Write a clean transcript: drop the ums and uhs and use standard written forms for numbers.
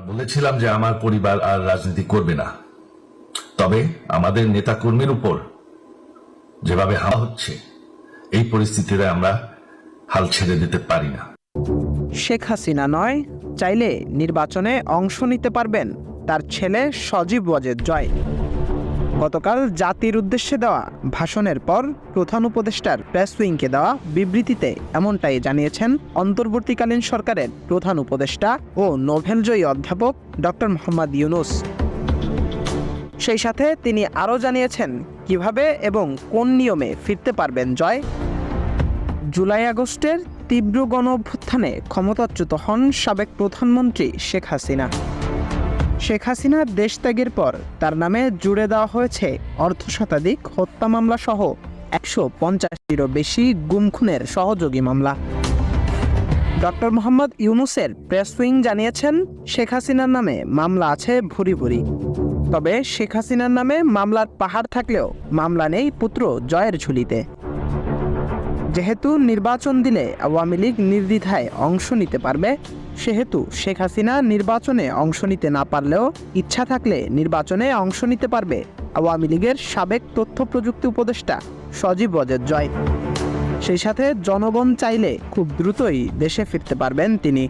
বলেছিলাম যে আমার পরিবার আর রাজনীতি করবে না, তবে আমাদের নেতাকর্মীর উপর যেভাবে হামলা হচ্ছে এই পরিস্থিতিতে আমরা হাল ছেড়ে দিতে পারি না। শেখ হাসিনা নয়, চাইলে নির্বাচনে অংশ নিতে পারবেন তার ছেলে সজীব ওয়াজেদ জয়। গতকাল জাতির উদ্দেশ্যে দেওয়া ভাষণের পর প্রধান উপদেষ্টার প্রেস উইংকে দেওয়া বিবৃতিতে এমনটাই জানিয়েছেন অন্তর্বর্তীকালীন সরকারের প্রধান উপদেষ্টা ও নোবেলজয়ী অধ্যাপক ডক্টর মোহাম্মদ ইউনূস। সেই সাথে তিনি আরও জানিয়েছেন কিভাবে এবং কোন নিয়মে ফিরতে পারবেন জয়। জুলাই আগস্টের তীব্র গণ-অভ্যুত্থানে ক্ষমতাচ্যুত হন সাবেক প্রধানমন্ত্রী শেখ হাসিনা। শেখ হাসিনার দেশত্যাগের পর তার নামে জুড়ে দেওয়া হয়েছে অর্ধশতাধিক হত্যা মামলা সহ ১৫০টিরও বেশি গুম খুনের সহযোগী মামলা। ডক্টর মোহাম্মদ ইউনূসের প্রেস উইং জানিয়েছেন শেখ হাসিনার নামে মামলা আছে ভুরি ভুরি। তবে শেখ হাসিনার নামে মামলার পাহাড় থাকলেও মামলা নেই পুত্র জয়ের ঝুলিতে। যেহেতু নির্বাচন দিলে আওয়ামী লীগ নির্দ্বিধায় অংশ নিতে পারবে, সেহেতু শেখ হাসিনা নির্বাচনে অংশ নিতে না পারলেও ইচ্ছা থাকলে নির্বাচনে অংশ নিতে পারবে আওয়ামী লীগের সাবেক তথ্য প্রযুক্তি উপদেষ্টা সজীব ওয়াজেদ জয়। সেই সাথে জনগণ চাইলে খুব দ্রুতই দেশে ফিরতে পারবেন তিনি।